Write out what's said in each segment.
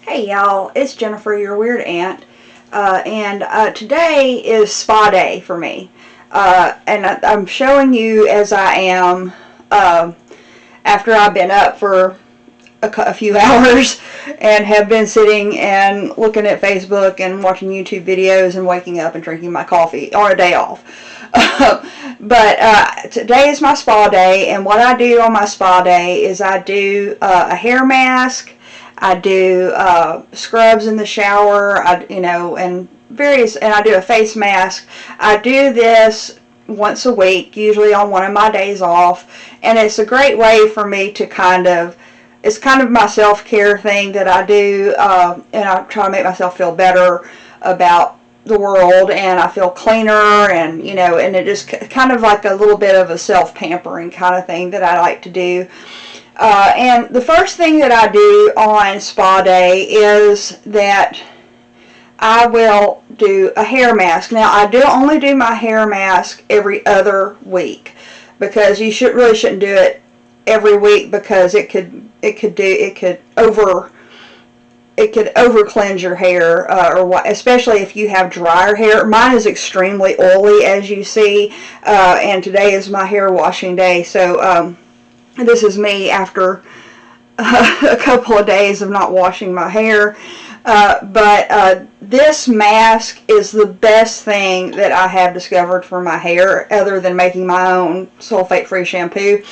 Hey y'all, it's Jennifer, your weird aunt, and today is spa day for me, and I'm showing you as I am after I've been up for a few hours and have been sitting and looking at Facebook and watching YouTube videos and waking up and drinking my coffee on a day off. But today is my spa day, and what I do on my spa day is I do a hair mask. I do scrubs in the shower, and I do a face mask. I do this once a week, usually on one of my days off, and it's a great way for me to it's kind of my self-care thing that I do, and I try to make myself feel better about the world, and I feel cleaner, and and it just kind of like a little bit of a self-pampering kind of thing that I like to do. And the first thing that I do on spa day is that I will do a hair mask. Now, I only do my hair mask every other week, because you really shouldn't do it every week, because it could over cleanse your hair, especially if you have drier hair. Mine is extremely oily, as you see, and today is my hair washing day, so this is me after a couple of days of not washing my hair. But this mask is the best thing that I have discovered for my hair, other than making my own sulfate-free shampoo.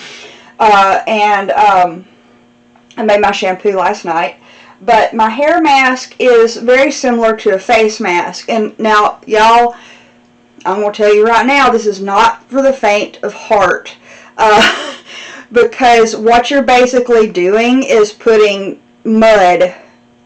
And I made my shampoo last night. But my hair mask is very similar to a face mask. And now, y'all, I'm going to tell you right now, this is not for the faint of heart. Because what you're basically doing is putting mud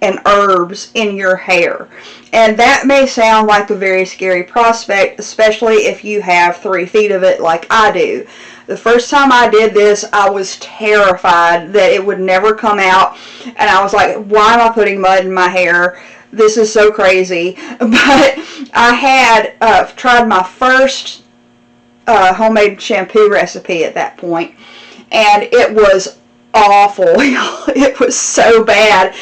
and herbs in your hair. And that may sound like a very scary prospect, especially if you have 3 feet of it like I do. The first time I did this, I was terrified that it would never come out. And I was like, why am I putting mud in my hair? This is so crazy. But I had tried my first homemade shampoo recipe at that point. And it was awful. It was so bad,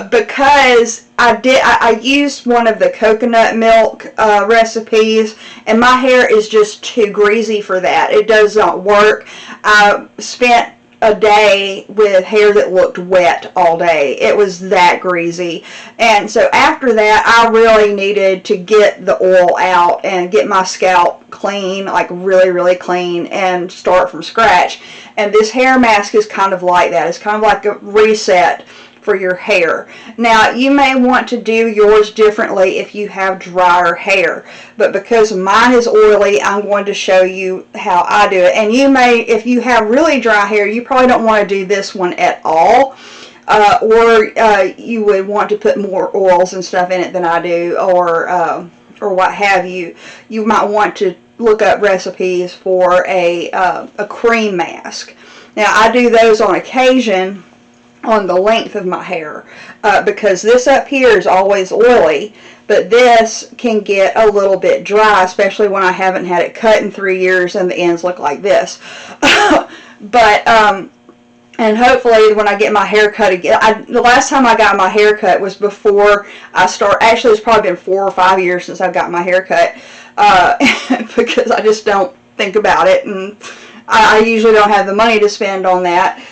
because I used one of the coconut milk recipes, and my hair is just too greasy for that. It does not work. I spent a day with hair that looked wet all day. It was that greasy. And so after that, I really needed to get the oil out and get my scalp clean, like really, really clean, and start from scratch. And this hair mask is kind of like that. It's kind of like a reset for your hair. Now, you may want to do yours differently if you have drier hair, but because mine is oily, I'm going to show you how I do it. And you may, if you have really dry hair, you probably don't want to do this one at all, or you would want to put more oils and stuff in it than I do, or what have you. You might want to look up recipes for a cream mask. Now, I do those on occasion on the length of my hair, because this up here is always oily, but this can get a little bit dry, especially when I haven't had it cut in 3 years and the ends look like this. But and hopefully when I get my hair cut again, the last time I got my hair cut was before I start. Actually, it's probably been 4 or 5 years since I've got my hair cut, because I just don't think about it, and I usually don't have the money to spend on that.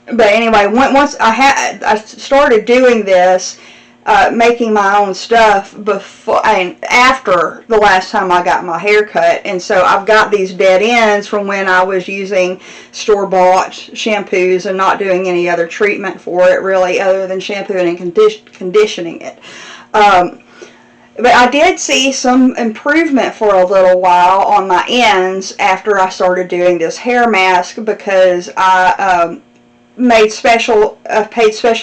But anyway, once I started doing this, making my own stuff after the last time I got my hair cut, and so I've got these dead ends from when I was using store-bought shampoos and not doing any other treatment for it, really, other than shampooing and conditioning it. But I did see some improvement for a little while on my ends after I started doing this hair mask, because I paid special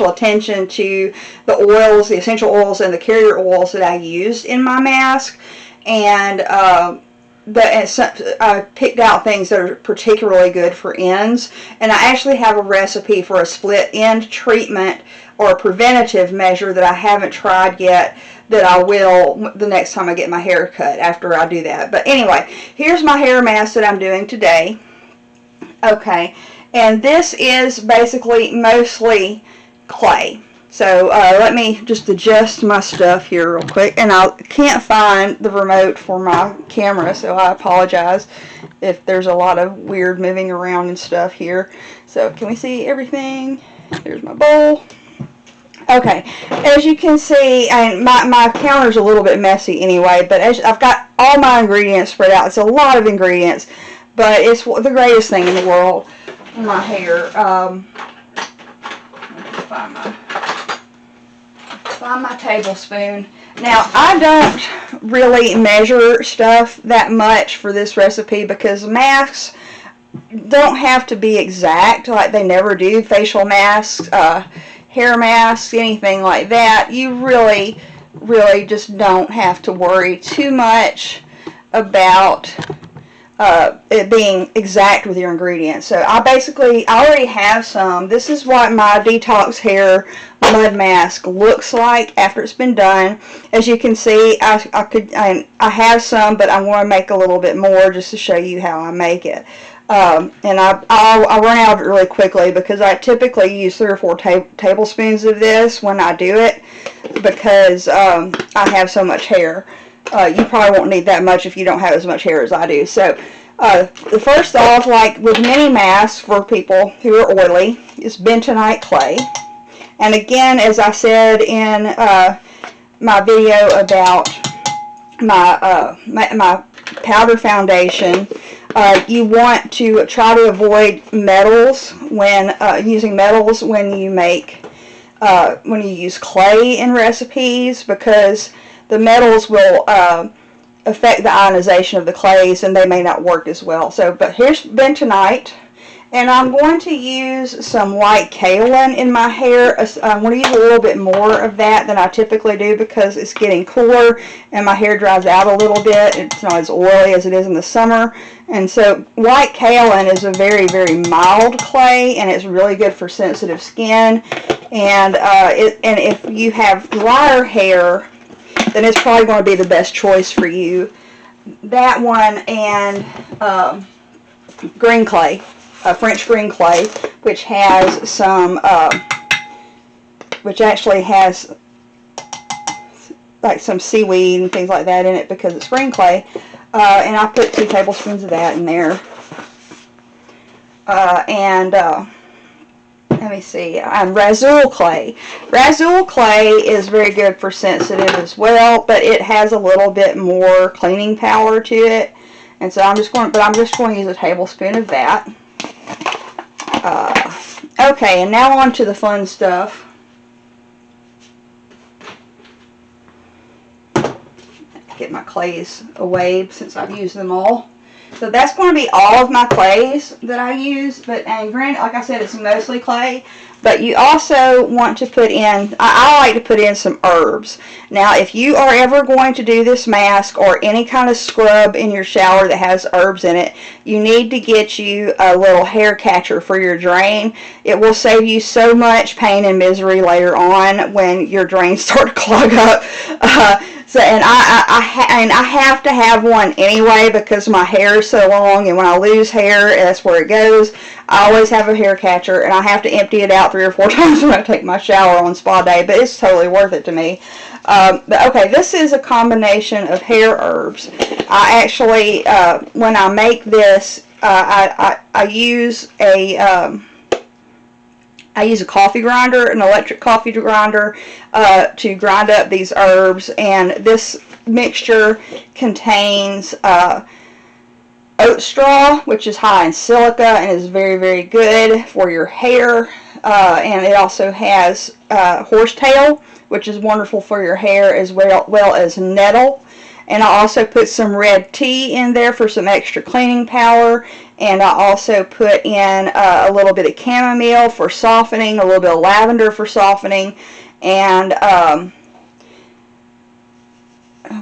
attention to the oils, the essential oils, and the carrier oils that I used in my mask, and I picked out things that are particularly good for ends, and I actually have a recipe for a split end treatment, or a preventative measure, that I haven't tried yet, that I will the next time I get my hair cut, after I do that. But anyway, here's my hair mask that I'm doing today. Okay, And this is basically mostly clay. So let me just adjust my stuff here real quick. And I can't find the remote for my camera, so I apologize if there's a lot of weird moving around and stuff here. So can we see everything? There's my bowl. Okay, as you can see, and my counter's a little bit messy anyway, but I've got all my ingredients spread out. It's a lot of ingredients, but it's the greatest thing in the world for my hair. Find my tablespoon. Now, I don't really measure stuff that much for this recipe because masks don't have to be exact, like they never do. Facial masks, hair masks, anything like that. You really just don't have to worry too much about it being exact with your ingredients. So I already have some. This is what my detox hair mud mask looks like after it's been done. As you can see, I have some, but I want to make a little bit more just to show you how I make it. And I'll run out of it really quickly because I typically use 3 or 4 tablespoons of this when I do it because I have so much hair. You probably won't need that much if you don't have as much hair as I do. So first off, like with many masks for people who are oily, is Bentonite Clay. And again, as I said in my video about my powder foundation, you want to try to avoid metals when using metals when you use clay in recipes, because the metals will affect the ionization of the clays and they may not work as well. So, but here's bentonite, and I'm going to use some white kaolin in my hair. I'm going to use a little bit more of that than I typically do because it's getting cooler and my hair dries out a little bit. It's not as oily as it is in the summer. And so white kaolin is a very, very mild clay, and it's really good for sensitive skin. And if you have drier hair, then it's probably going to be the best choice for you. That one and green clay, French green clay, which has some, which actually has like some seaweed and things like that in it because it's green clay. And I put 2 tablespoons of that in there. Let me see, Razul clay. Razul clay is very good for sensitive as well, but it has a little bit more cleaning power to it. And so I'm just going to use a tablespoon of that. Okay, and now on to the fun stuff. Get my clays away since I've used them all. So that's going to be all of my clays that I use. And granted, like I said, it's mostly clay. But you also want to put in, I like to put in some herbs. Now, if you are ever going to do this mask or any kind of scrub in your shower that has herbs in it, you need to get you a little hair catcher for your drain. It will save you so much pain and misery later on when your drains start to clog up. And I have to have one anyway because my hair is so long, and when I lose hair, that's where it goes. I always have a hair catcher, and I have to empty it out 3 or 4 times when I take my shower on spa day, but it's totally worth it to me. But okay, this is a combination of hair herbs. I actually, when I make this, I use a coffee grinder, an electric coffee grinder, to grind up these herbs, and this mixture contains oat straw, which is high in silica and is very, very good for your hair, and it also has horsetail, which is wonderful for your hair, as well as nettle. And I also put some red tea in there for some extra cleaning power. And I also put in a little bit of chamomile for softening, a little bit of lavender for softening, and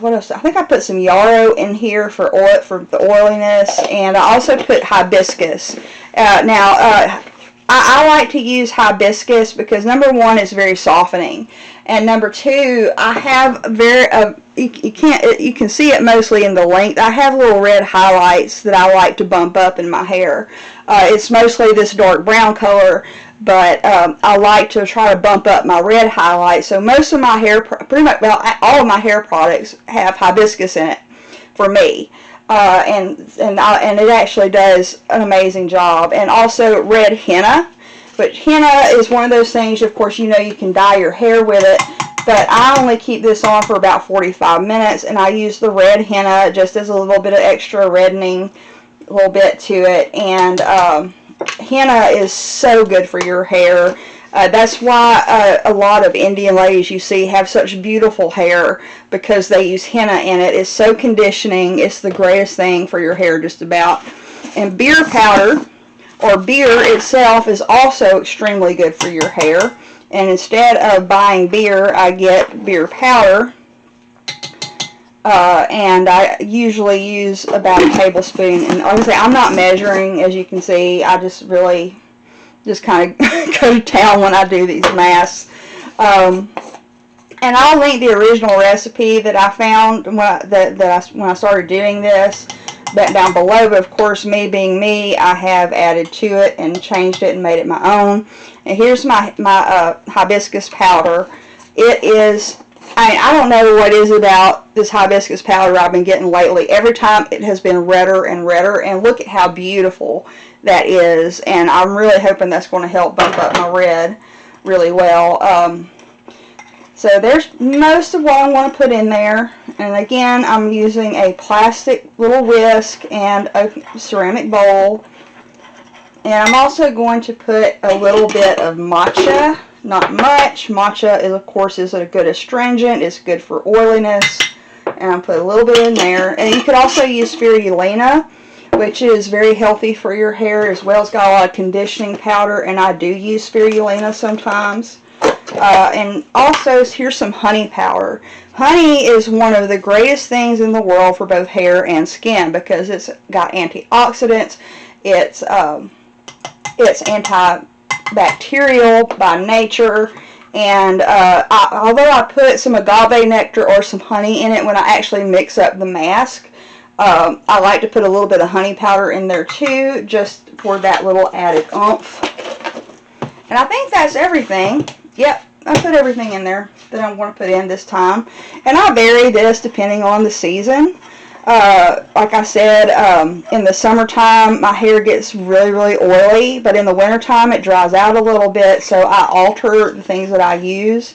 what else? I think I put some yarrow in here for oil, for the oiliness, and I also put hibiscus. I like to use hibiscus because number 1, it's very softening, and number 2, I have you can see it mostly in the length. I have little red highlights that I like to bump up in my hair. It's mostly this dark brown color, but I like to try to bump up my red highlight. So most of my hair, pretty much, well, all of my hair products have hibiscus in it for me. And it actually does an amazing job. And also red henna, but henna is one of those things, of course, you know, you can dye your hair with it, but I only keep this on for about 45 minutes, and I use the red henna just as a little bit of extra reddening, a little bit to it. And henna is so good for your hair. That's why a lot of Indian ladies you see have such beautiful hair, because they use henna in it. It's so conditioning. It's the greatest thing for your hair, just about. And beer powder, or beer itself, is also extremely good for your hair. And instead of buying beer, I get beer powder. And I usually use about a tablespoon. And like I say, I'm not measuring, as you can see. I just really kind of go to town when I do these masks. And I'll link the original recipe that I found when I started doing this down below. But of course, me being me, I have added to it and changed it and made it my own. And here's my hibiscus powder. It is, I don't know what it is about this hibiscus powder I've been getting lately. Every time it has been redder and redder, and look at how beautiful that is. And I'm really hoping that's going to help bump up my red really well. So there's most of what I want to put in there. And again, I'm using a plastic little whisk and a ceramic bowl. And I'm also going to put a little bit of matcha. Not much. Matcha, of course, is a good astringent. It's good for oiliness. And I'll put a little bit in there. And you could also use spirulina, which is very healthy for your hair as well. It's got a lot of conditioning powder, and I do use spirulina sometimes. And also, here's some honey powder. Honey is one of the greatest things in the world for both hair and skin, because it's got antioxidants. It's antibacterial by nature. And although I put some agave nectar or some honey in it when I actually mix up the mask, I like to put a little bit of honey powder in there too, just for that little added oomph. And I think that's everything. Yep, I put everything in there that I want to put in this time. And I vary this depending on the season. Like I said, in the summertime, my hair gets really, really oily, but in the wintertime, it dries out a little bit, so I alter the things that I use.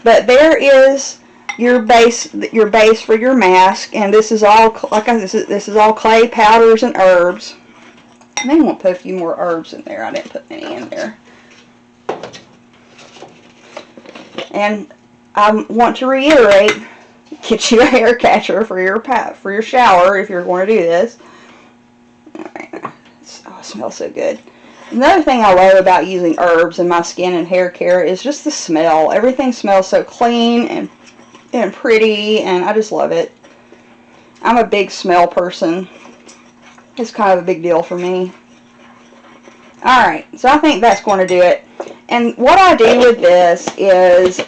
But there is your base for your mask, and this is all, like I said, this is all clay powders and herbs. I may want to put a few more herbs in there. I didn't put any in there. And I want to reiterate, get you a hair catcher for your shower if you're going to do this. Alright. Oh, it smells so good. Another thing I love about using herbs in my skin and hair care is just the smell. Everything smells so clean and pretty, and I just love it. I'm a big smell person. It's kind of a big deal for me. Alright, so I think that's going to do it. And what I do with this is,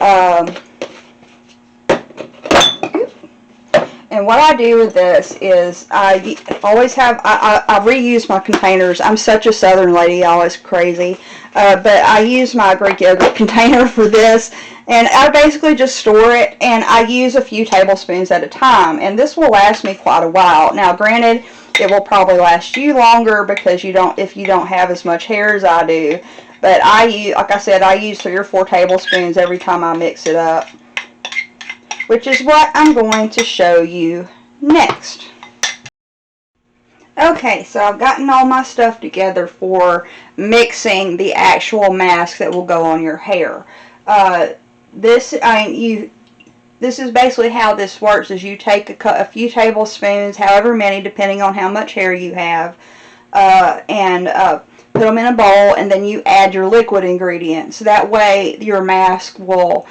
I always have, I reuse my containers. I'm such a southern lady, y'all, it's crazy. But I use my Greek yogurt container for this, and I basically just store it, and I use a few tablespoons at a time, and this will last me quite a while. Now, granted, it will probably last you longer because if you don't have as much hair as I do. But I use, like I said, I use 3 or 4 tablespoons every time I mix it up, which is what I'm going to show you next. Okay, so I've gotten all my stuff together for mixing the actual mask that will go on your hair. This is basically how this works, is you take a few tablespoons, however many, depending on how much hair you have, and put them in a bowl, and then you add your liquid ingredients. That way your mask will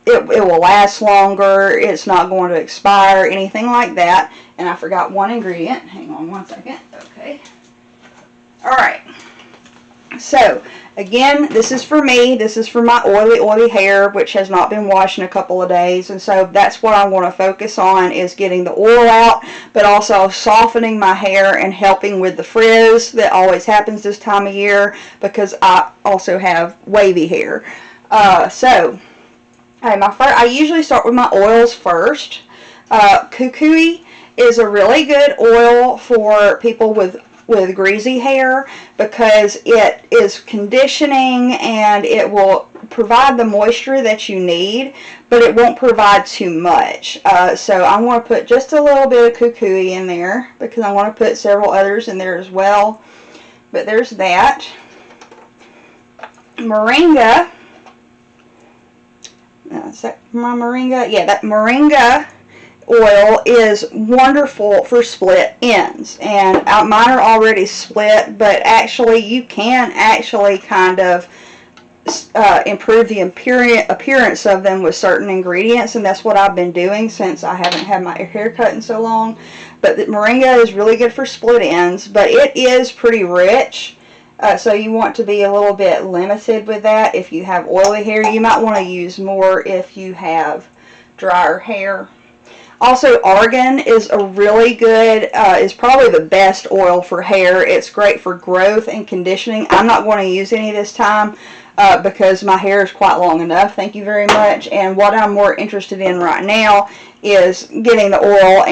it will last longer. It's not going to expire, anything like that. And I forgot one ingredient. Hang on one second. Okay. Alright. So, again, this is for me. This is for my oily hair, which has not been washed in a couple of days. And so that's what I want to focus on, is getting the oil out, but also softening my hair and helping with the frizz that always happens this time of year, because I also have wavy hair. I usually start with my oils first. Kukui is a really good oil for people with greasy hair, because it is conditioning and it will provide the moisture that you need, but it won't provide too much. So I want to put just a little bit of Kukui in there, because I want to put several others in there as well. But there's that. Moringa. Is that my moringa? Yeah, that moringa oil is wonderful for split ends, and mine are already split, but actually you can actually kind of improve the appearance of them with certain ingredients, and that's what I've been doing since I haven't had my hair cut in so long. But the moringa is really good for split ends, but it is pretty rich, so you want to be a little bit limited with that. If you have oily hair, you might want to use more if you have drier hair. Also, argan is a really good, is probably the best oil for hair. It's great for growth and conditioning. I'm not going to use any this time because my hair is quite long enough. Thank you very much. And what I'm more interested in right now is getting the oil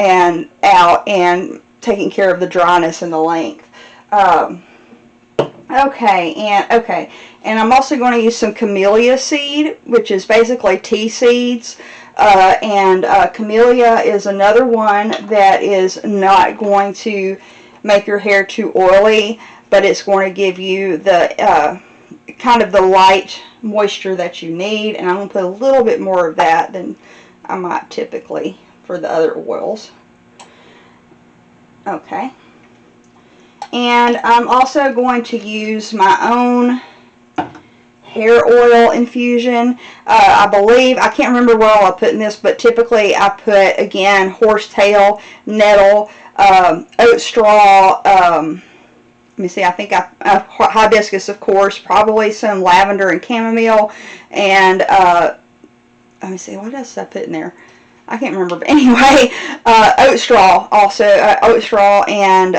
out and taking care of the dryness and the length. Okay, and I'm also going to use some camellia seed, which is basically tea seeds. Camellia is another one that is not going to make your hair too oily, but it's going to give you the kind of the light moisture that you need. And I'm going to put a little bit more of that than I might typically for the other oils. Okay. And I'm also going to use my own hair oil infusion. I believe, I can't remember what all I put in this, but typically I put, again, horsetail, nettle, oat straw, let me see, I think hibiscus, of course, probably some lavender and chamomile, and let me see, what else did I put in there? I can't remember, but anyway, oat straw also, and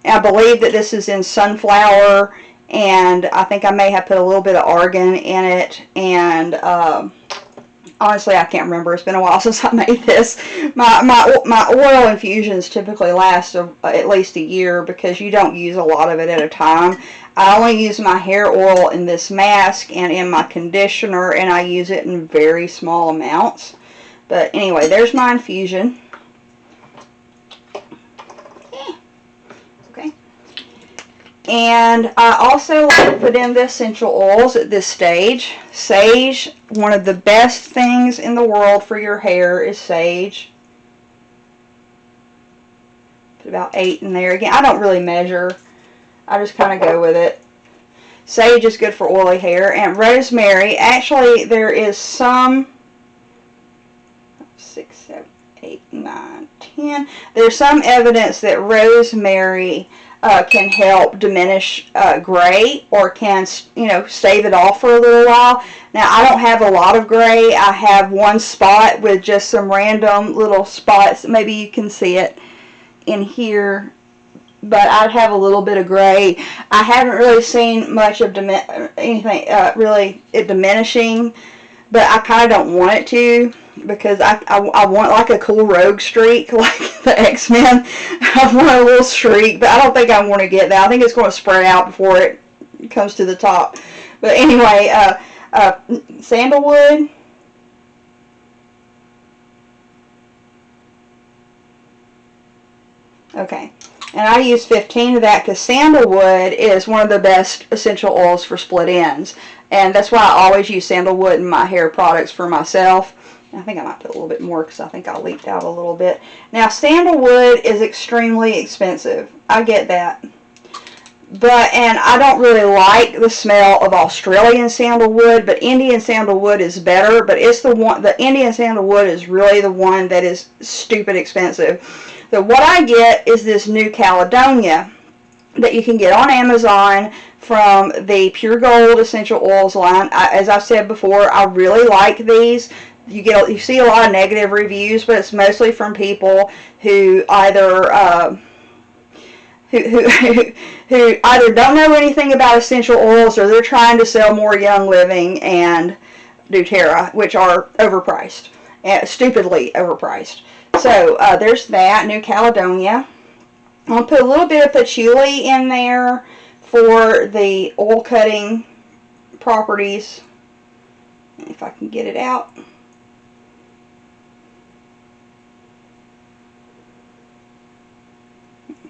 I believe that this is in sunflower, and I think I may have put a little bit of argan in it, and honestly I can't remember. It's been a while since I made this. My oil infusions typically last at least a year, because you don't use a lot of it at a time. I only use my hair oil in this mask and in my conditioner, and I use it in very small amounts. But anyway, there's my infusion. And I also like to put in the essential oils at this stage. Sage, one of the best things in the world for your hair is sage. Put about 8 in there. Again, I don't really measure. I just kind of go with it. Sage is good for oily hair. And rosemary, actually there is some 6, 7, 8, 9, 10. There's some evidence that rosemary can help diminish gray, or can, stave it off for a little while. Now, I don't have a lot of gray. I have one spot with just some random little spots. Maybe you can see it in here, but I'd have a little bit of gray. I haven't really seen much of anything really diminishing, but I kind of don't want it to, because I want like a cool rogue streak, like the X-Men. I want a little streak, but I don't think I want to get that. I think it's going to spread out before it comes to the top. But anyway, sandalwood. Okay, and I use 15 of that because sandalwood is one of the best essential oils for split ends. And that's why I always use sandalwood in my hair products for myself. I think I might put a little bit more because I think I leaked out a little bit. Now, sandalwood is extremely expensive. I get that. And I don't really like the smell of Australian sandalwood, but Indian sandalwood is better. But it's the Indian sandalwood is really the one that is stupid expensive. So what I get is this New Caledonia. that you can get on Amazon from the Pure Gold Essential Oils line. As I've said before, I really like these. You see a lot of negative reviews, but it's mostly from people who either who either don't know anything about essential oils, or they're trying to sell more Young Living and doTERRA, which are overpriced, stupidly overpriced. So there's that, New Caledonia. I'm going to put a little bit of patchouli in there for the oil cutting properties, if I can get it out.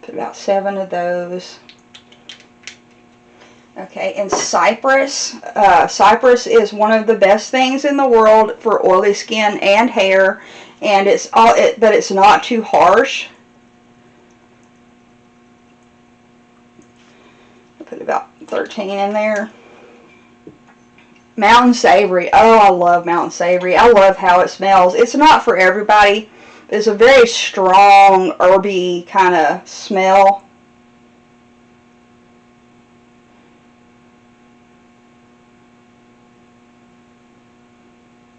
Put about 7 of those. Okay, and cypress. Cypress is one of the best things in the world for oily skin and hair, and but it's not too harsh. I'll put about 13 in there. Mountain Savory. Oh, I love Mountain Savory. I love how it smells. It's not for everybody. It's a very strong, herby kind of smell.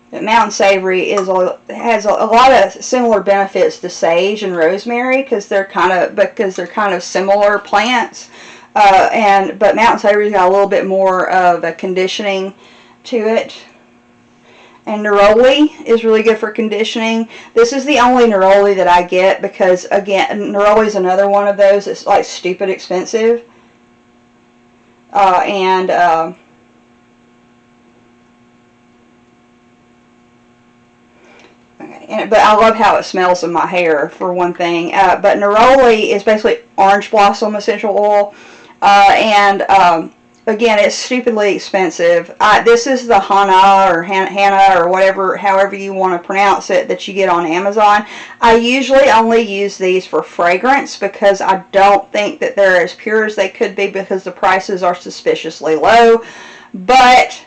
But Mountain Savory has a lot of similar benefits to sage and rosemary because they're kind of similar plants. But Mountain Savory's got a little bit more of a conditioning to it. And neroli is really good for conditioning. This is the only neroli that I get because, again, neroli is another one of those that's like stupid expensive. Okay, but I love how it smells in my hair, for one thing. But neroli is basically orange blossom essential oil. Again, it's stupidly expensive. This is the Hannah or whatever, however you want to pronounce it, that you get on Amazon. I usually only use these for fragrance because I don't think that they're as pure as they could be because the prices are suspiciously low. But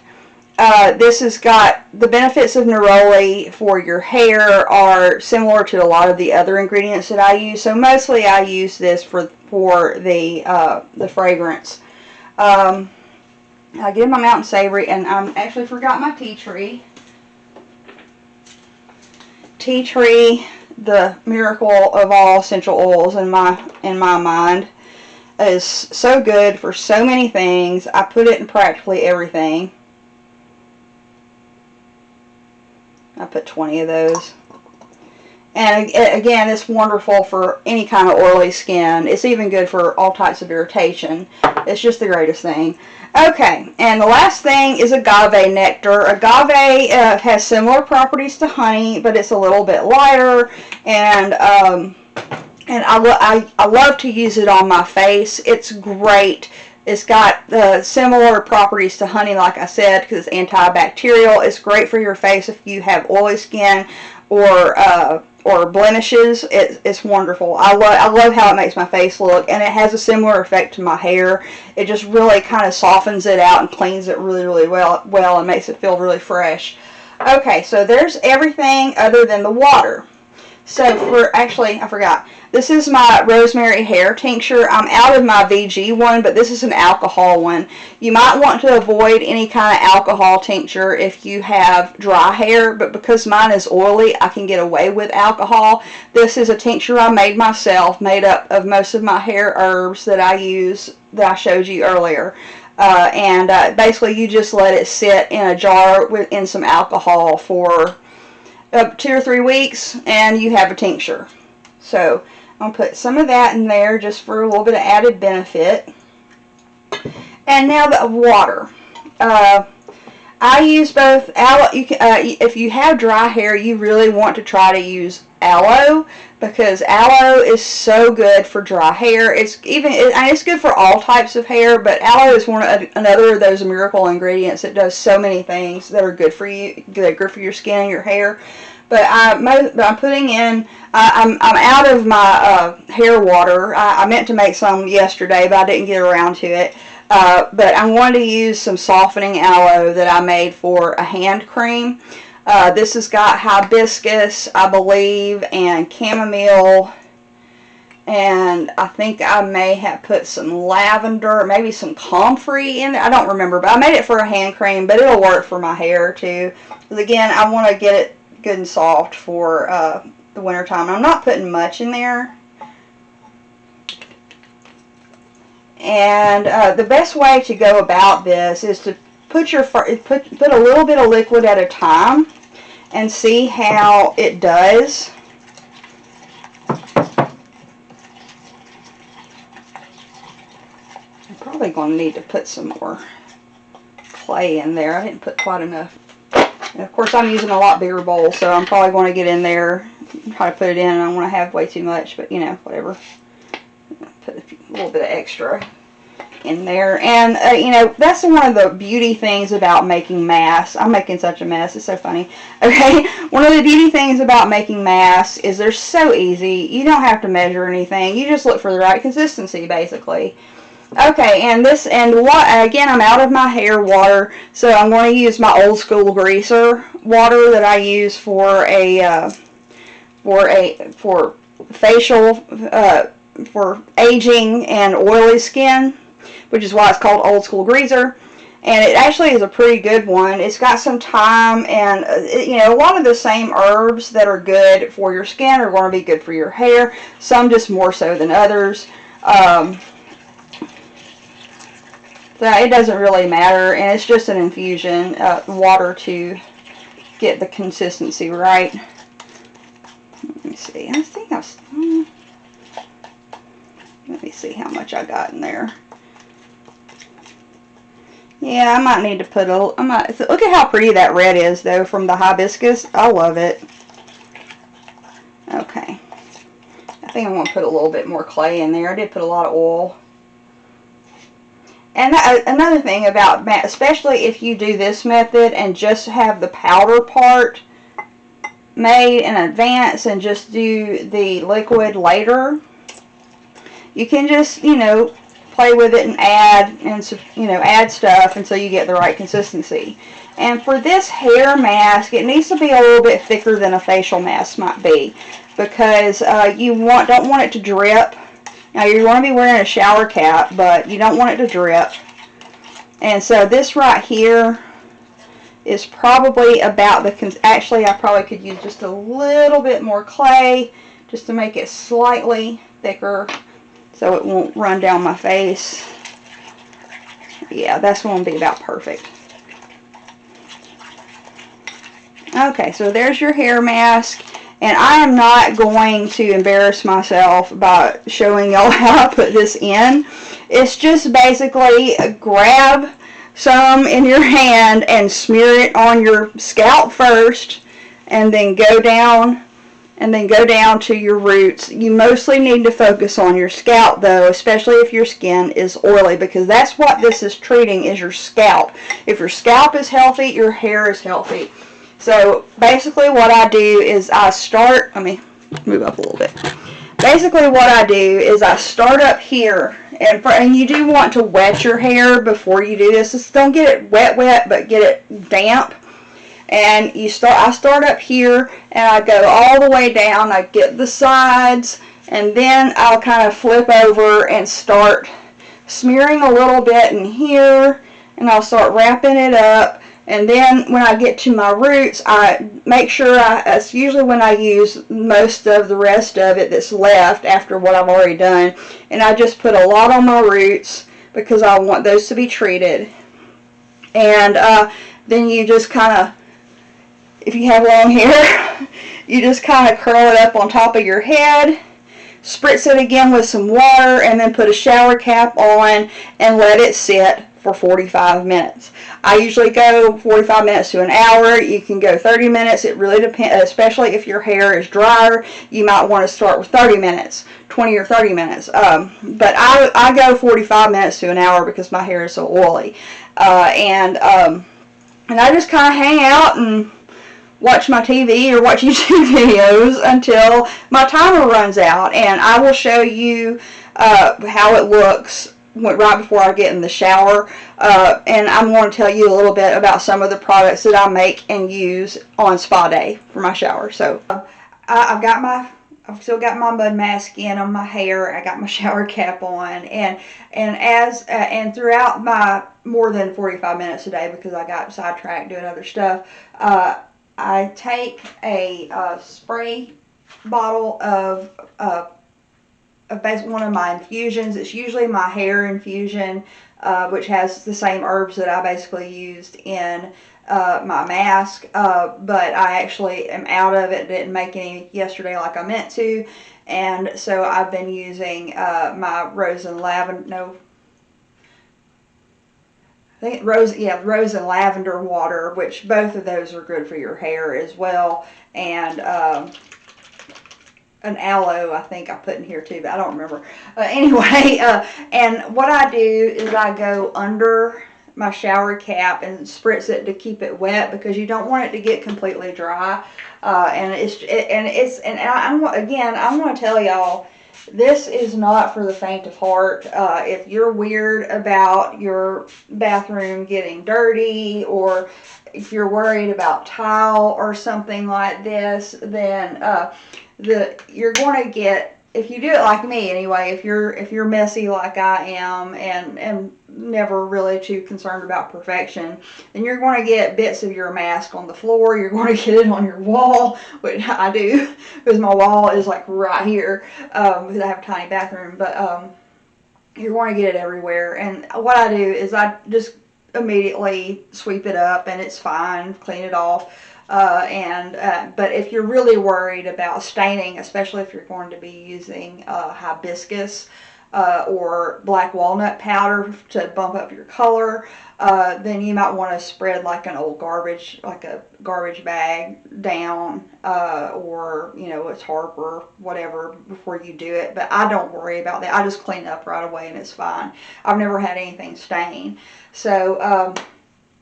this has got the benefits of neroli for your hair are similar to a lot of the other ingredients that I use. So mostly I use this for the fragrance. I get my Mountain Savory, and I actually forgot my tea tree. Tea tree, the miracle of all essential oils in my mind, is so good for so many things. I put it in practically everything. I put 20 of those. And again, it's wonderful for any kind of oily skin. It's even good for all types of irritation. It's just the greatest thing. Okay, and the last thing is Agave Nectar. Agave has similar properties to honey, but it's a little bit lighter. And I love to use it on my face. It's great. It's got similar properties to honey, like I said, because it's antibacterial. It's great for your face if you have oily skin or blemishes. It's wonderful. I love how it makes my face look, and it has a similar effect to my hair. It just really kind of softens it out and cleans it really, really well and makes it feel really fresh. Okay, so there's everything other than the water. So I forgot. This is my rosemary hair tincture. I'm out of my VG one, but this is an alcohol one. You might want to avoid any kind of alcohol tincture if you have dry hair, but because mine is oily, I can get away with alcohol. This is a tincture I made myself, made up of most of my hair herbs that I use, that I showed you earlier. Basically you just let it sit in a jar in some alcohol for 2 or 3 weeks, and you have a tincture. So I'm going to put some of that in there just for a little bit of added benefit. And now the water. I use both aloe. If you have dry hair, you really want to try to use aloe, because aloe is so good for dry hair. It's good for all types of hair, but aloe is another of those miracle ingredients that does so many things that are good for you, good for your skin and your hair. But I'm putting in. I'm out of my hair water. I meant to make some yesterday, but I didn't get around to it. But I'm going to use some softening aloe that I made for a hand cream. This has got hibiscus, I believe, and chamomile, and I think I may have put some lavender, maybe some comfrey in it. I don't remember, but I made it for a hand cream, but it'll work for my hair too. Because again, I want to get it good and soft for the winter time. I'm not putting much in there. And the best way to go about this is to put a little bit of liquid at a time and see how it does. I'm probably going to need to put some more clay in there. I didn't put quite enough. And of course, I'm using a lot bigger bowl, so I'm probably going to get in there, try to put it in, and I don't want to have way too much, but you know, whatever. Put a little bit of extra in there. And you know, that's one of the beauty things about making masks. I'm making such a mess, it's so funny. Okay, one of the beauty things about making masks is they're so easy. You don't have to measure anything. You just look for the right consistency, basically. Okay, and again, I'm out of my hair water, so I'm going to use my old school greaser water that I use for facial, for aging and oily skin, which is why it's called old school greaser. And it actually is a pretty good one. It's got some thyme and you know, a lot of the same herbs that are good for your skin are going to be good for your hair. Some just more so than others. So it doesn't really matter, and it's just an infusion water to get the consistency right. Let me see. I think let me see how much I got in there. Yeah, I might need to put look at how pretty that red is, though, from the hibiscus. I love it. Okay. I think I'm going to put a little bit more clay in there. I did put a lot of oil. And another thing about, especially if you do this method and just have the powder part made in advance and just do the liquid later, you can just, you know, play with it and add stuff until you get the right consistency. And for this hair mask, it needs to be a little bit thicker than a facial mask might be, because you don't want it to drip. Now, you're going to be wearing a shower cap, but you don't want it to drip. And so this right here is probably about actually, I probably could use just a little bit more clay just to make it slightly thicker so it won't run down my face. Yeah, that's going to be about perfect. Okay, so there's your hair mask. And I am not going to embarrass myself by showing y'all how I put this in. It's just basically grab some in your hand and smear it on your scalp first, and then go down to your roots. You mostly need to focus on your scalp, though, especially if your skin is oily, because that's what this is treating, is your scalp. If your scalp is healthy, your hair is healthy. So basically what I do is let me move up a little bit. Basically what I do is I start up here, and you do want to wet your hair before you do this. Just don't get it wet, but get it damp. And I start up here, and I go all the way down. I get the sides, and then I'll kind of flip over and start smearing a little bit in here, and I'll start wrapping it up. And then when I get to my roots, I make sure that's usually when I use most of the rest of it that's left after what I've already done. And I just put a lot on my roots because I want those to be treated. And then you just kind of, if you have long hair, you just kind of curl it up on top of your head, spritz it again with some water, and then put a shower cap on and let it sit for 45 minutes. I usually go 45 minutes to an hour. You can go 30 minutes. It really depends, especially if your hair is drier. You might want to start with 30 minutes, 20 or 30 minutes. But I go 45 minutes to an hour because my hair is so oily. And I just kind of hang out and watch my TV or watch YouTube videos until my timer runs out. And I will show you how it looks right before I get in the shower, and I'm going to tell you a little bit about some of the products that I make and use on spa day for my shower. So I've got my I've still got my mud mask in on my hair. I got my shower cap on, and throughout my more than 45 minutes a day, because I got sidetracked doing other stuff, I take a spray bottle of one of my infusions. It's usually my hair infusion, which has the same herbs that I basically used in my mask, but I actually am out of it. Didn't make any yesterday like I meant to, and so I've been using my rose and lavender. No, I think rose and lavender water, which both of those are good for your hair as well, and an aloe I think I put in here too, but I don't remember. Anyway, and what I do is I go under my shower cap and spritz it to keep it wet, because you don't want it to get completely dry. I'm going to tell y'all, this is not for the faint of heart. If you're weird about your bathroom getting dirty, or if you're worried about tile or something like this, then you're going to get, if you do it like me anyway, if you're messy like I am, and never really too concerned about perfection, then you're going to get bits of your mask on the floor. You're going to get it on your wall, which I do, because my wall is like right here, because I have a tiny bathroom. But you're going to get it everywhere. And what I do is I just immediately sweep it up, and it's fine, clean it off. But if you're really worried about staining, especially if you're going to be using hibiscus or black walnut powder to bump up your color, then you might want to spread like an old garbage, like a garbage bag down, or a tarp or whatever before you do it. But I don't worry about that. I just clean up right away and it's fine. I've never had anything stain. So,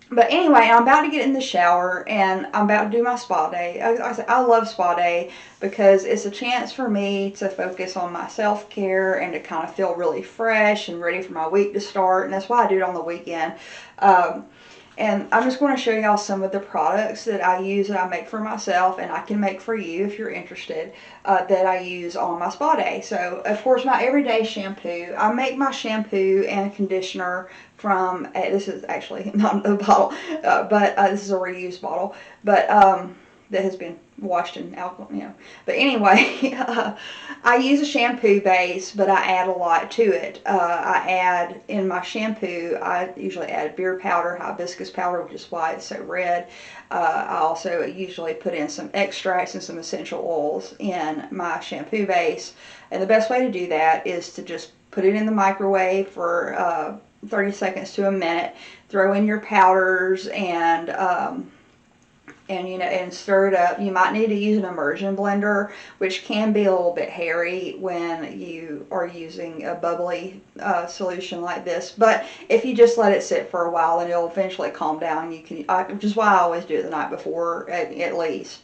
but anyway, I'm about to get in the shower, and I'm about to do my spa day. I love spa day because it's a chance for me to focus on my self-care and to kind of feel really fresh and ready for my week to start. And that's why I do it on the weekend. And I'm just going to show y'all some of the products that I use, that I make for myself, and I can make for you if you're interested, that I use on my spa day. So, of course, my everyday shampoo. I make my shampoo and conditioner from, this is actually not a bottle, but this is a reused bottle, but that has been washed in alcohol, But anyway, I use a shampoo base, but I add a lot to it. I add, in my shampoo, I usually add beer powder, hibiscus powder, which is why it's so red. I also usually put in some extracts and some essential oils in my shampoo base. And the best way to do that is to just put it in the microwave for 30 seconds to a minute. Throw in your powders and stir it up. You might need to use an immersion blender, which can be a little bit hairy when you are using a bubbly solution like this. But if you just let it sit for a while, then it'll eventually calm down. Which is why I always do it the night before, at least.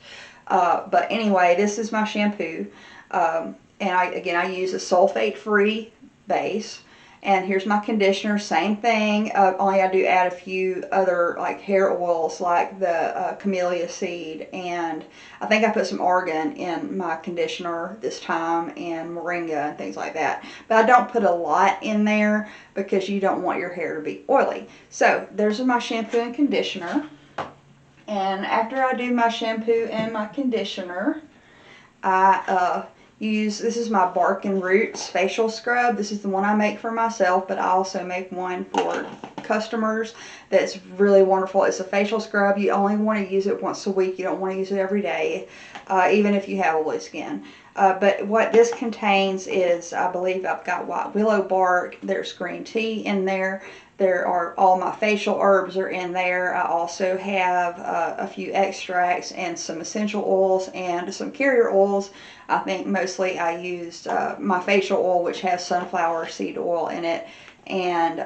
But anyway, this is my shampoo, and I use a sulfate-free base. And here's my conditioner, same thing, only I do add a few other like hair oils, like the camellia seed, and I think I put some argan in my conditioner this time, and moringa and things like that. But I don't put a lot in there because you don't want your hair to be oily. So there's my shampoo and conditioner. And after I do my shampoo and my conditioner, I this is my Bark and Roots facial scrub. This is the one I make for myself, but I also make one for customers that's really wonderful. It's a facial scrub. You only want to use it once a week. You don't want to use it every day, even if you have oily skin. But what this contains is, I believe I've got white willow bark. There's green tea in there. There are all my facial herbs are in there. I also have a few extracts and some essential oils and some carrier oils. I think mostly I used my facial oil, which has sunflower seed oil in it, and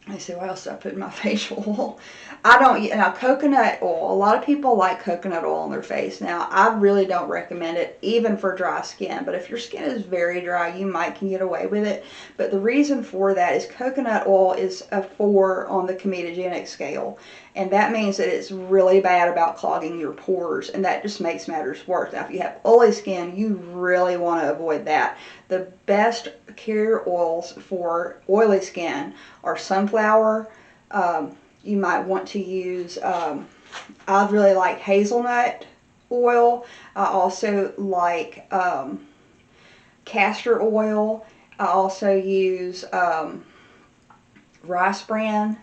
Let's see, what else did I put in my facial oil? I don't, now coconut oil, a lot of people like coconut oil on their face. Now, I really don't recommend it, even for dry skin, but if your skin is very dry, you might can get away with it. But the reason for that is coconut oil is a 4 on the comedogenic scale, and that means that it's really bad about clogging your pores, and that just makes matters worse. Now, if you have oily skin, you really want to avoid that. The best carrier oils for oily skin are sunflower. You might want to use, I really like hazelnut oil. I also like castor oil. I also use rice bran.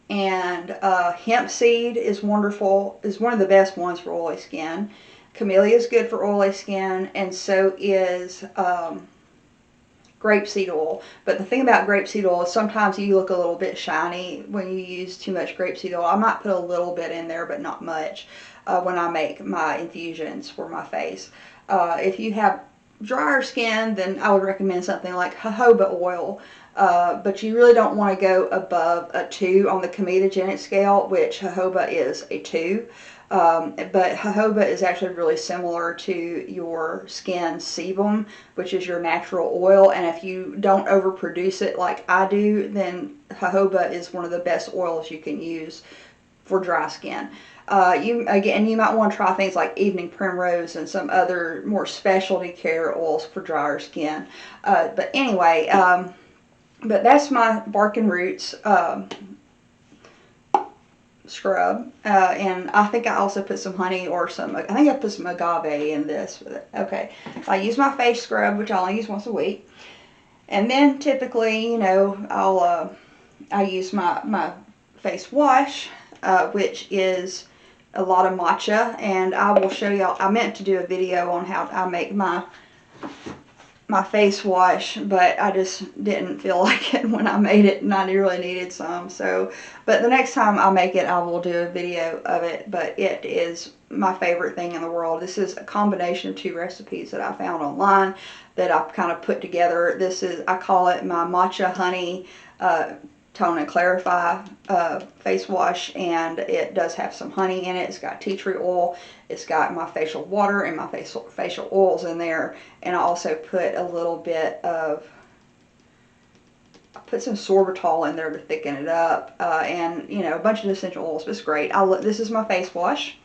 And hemp seed is wonderful, is one of the best ones for oily skin. Camellia is good for oily skin, and so is grapeseed oil. But the thing about grapeseed oil is sometimes you look a little bit shiny when you use too much grapeseed oil. I might put a little bit in there, but not much when I make my infusions for my face. If you have drier skin, then I would recommend something like jojoba oil. But you really don't want to go above a 2 on the comedogenic scale, which jojoba is a 2. But jojoba is actually really similar to your skin sebum, which is your natural oil. And if you don't overproduce it like I do, then jojoba is one of the best oils you can use for dry skin. You might want to try things like evening primrose and some other more specialty care oils for drier skin. But anyway, but that's my bark and roots scrub, and I think I also put some honey or I think I put some agave in this. Okay, I use my face scrub, which I only use once a week, and then typically, I use my face wash, which is a lot of matcha, and I will show y'all. I meant to do a video on how I make my face wash, but I just didn't feel like it when I made it, and I really needed some. So, but the next time I make it, I will do a video of it. But it is my favorite thing in the world. This is a combination of 2 recipes that I found online that I've kind of put together. I call it my matcha honey tone and clarify face wash, and it does have some honey in it. It's got tea tree oil, it's got my facial water and my facial oils in there, and I also put a little bit of, I put some sorbitol in there to thicken it up, and a bunch of essential oils. It's great. This is my face wash,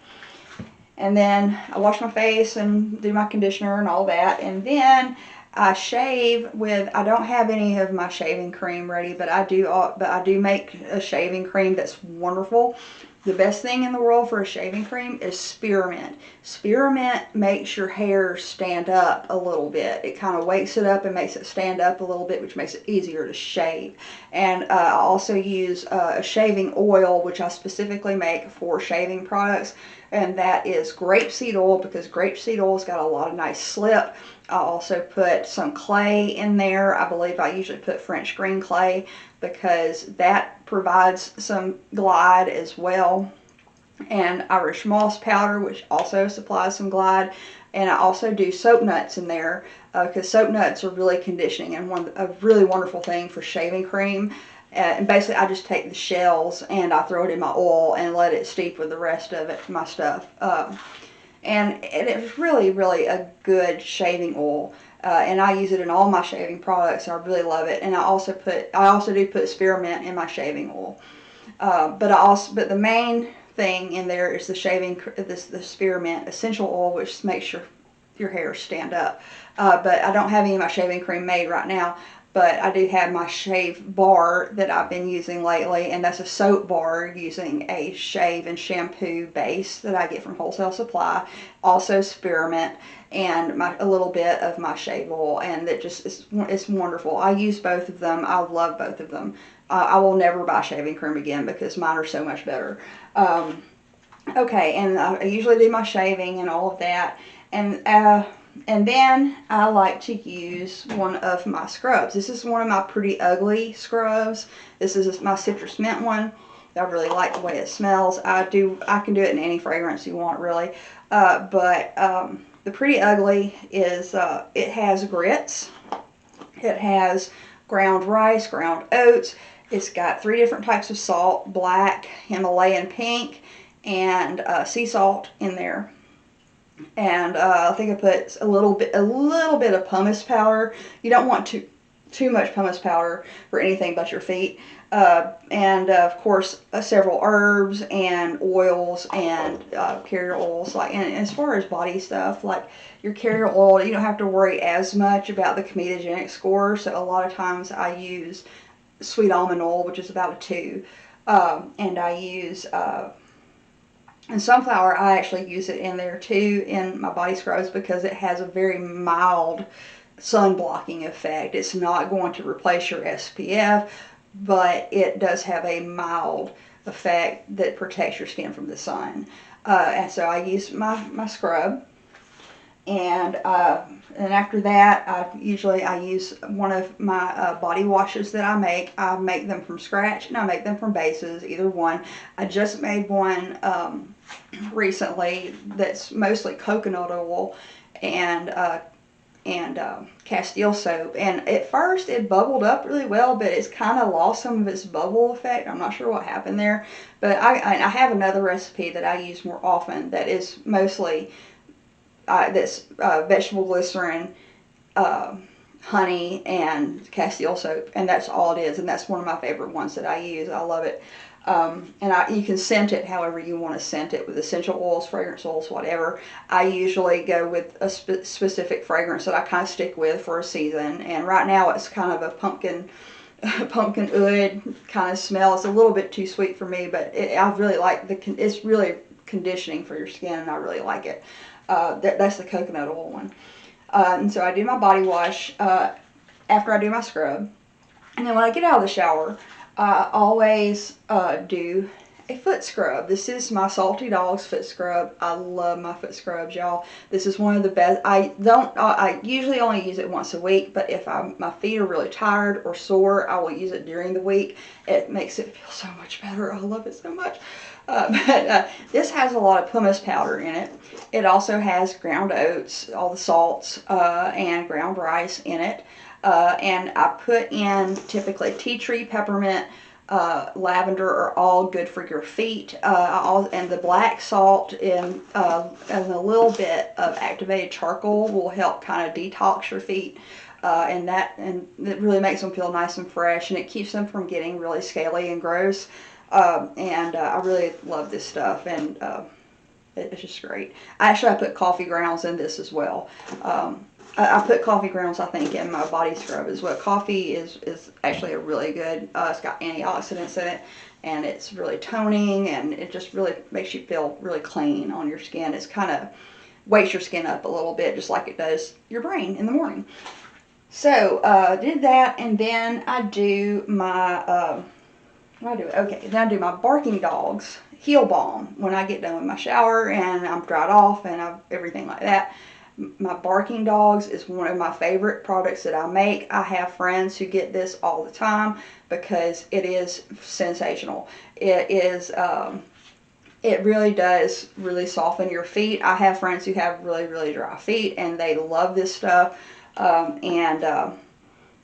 and then I wash my face and do my conditioner and all that, and then I shave with, I don't have any of my shaving cream ready, but I do make a shaving cream that's wonderful. The best thing in the world for a shaving cream is spearmint. Spearmint makes your hair stand up a little bit. It kind of wakes it up and makes it stand up a little bit, which makes it easier to shave. And I also use a shaving oil, which I specifically make for shaving products, and that is grapeseed oil, because grapeseed oil's got a lot of nice slip. I also put some clay in there. I believe I usually put French green clay because that provides some glide as well. And Irish moss powder, which also supplies some glide. And I also do soap nuts in there because soap nuts are really conditioning and a really wonderful thing for shaving cream. And basically I just take the shells and I throw it in my oil and let it steep with the rest of it, my stuff. And it's really, really a good shaving oil. And I use it in all my shaving products. I really love it. And I also do put spearmint in my shaving oil. But the main thing in there is the spearmint essential oil, which makes your hair stand up. But I don't have any of my shaving cream made right now. But I do have my shave bar that I've been using lately, and that's a soap bar using a shave and shampoo base that I get from Wholesale Supply. Also spearmint and a little bit of my shave oil, and it's wonderful. I use both of them. I love both of them. I will never buy shaving cream again because mine are so much better. Okay, and I usually do my shaving and all of that, and then I like to use one of my scrubs. This is one of my Pretty Ugly scrubs. This is my citrus mint one. I really like the way it smells. I can do it in any fragrance you want, really. But the Pretty Ugly is, it has grits. It has ground rice, ground oats. It's got 3 different types of salt: black, Himalayan pink, and sea salt in there. And I think I put a little bit of pumice powder. You don't want too much pumice powder for anything but your feet. And of course, several herbs and oils and carrier oils. And as far as body stuff, like your carrier oil, you don't have to worry as much about the comedogenic score. So a lot of times I use sweet almond oil, which is about a 2, and I use and sunflower. I actually use it in there too in my body scrubs because it has a very mild sun blocking effect. It's not going to replace your SPF, but it does have a mild effect that protects your skin from the sun. And so I use my scrub, and after that, I use one of my body washes that I make. I make them from scratch, and I make them from bases, either one. I just made one recently that's mostly coconut oil and Castile soap, and at first it bubbled up really well, but it's kind of lost some of its bubble effect. I'm not sure what happened there, but I have another recipe that I use more often that is mostly vegetable glycerin, honey, and Castile soap, and that's all it is, and that's one of my favorite ones that I use. I love it. And you can scent it however you want to scent it, with essential oils, fragrance oils, whatever. I usually go with a specific fragrance that I kind of stick with for a season. And right now it's kind of a pumpkin oud kind of smell. It's a little bit too sweet for me, but I really like it's really conditioning for your skin, and I really like it. That's the coconut oil one. And so I do my body wash after I do my scrub, and then when I get out of the shower, I always do a foot scrub. This is my Salty Dog's foot scrub. I love my foot scrubs, y'all. This is one of the best. I usually only use it once a week, but if my feet are really tired or sore, I will use it during the week. It makes it feel so much better. I love it so much. But this has a lot of pumice powder in it. It also has ground oats, all the salts, and ground rice in it. And I put in typically tea tree, peppermint, lavender are all good for your feet. And the black salt and a little bit of activated charcoal will help kind of detox your feet. And it really makes them feel nice and fresh, and it keeps them from getting really scaly and gross. I really love this stuff, and it's just great. I put coffee grounds in this as well. I put coffee grounds, I think, in my body scrub as well. Coffee is actually a really good, it's got antioxidants in it, and it's really toning, and it just really makes you feel really clean on your skin. It's kind of wakes your skin up a little bit, just like it does your brain in the morning. So, did that, and then I do my, then I do my Barking Dogs heel balm when I get done with my shower and I'm dried off and everything like that. My Barking Dogs is one of my favorite products that I make. I have friends who get this all the time because it is sensational. It is, it really does really soften your feet. I have friends who have really, really dry feet, and they love this stuff. Yeah,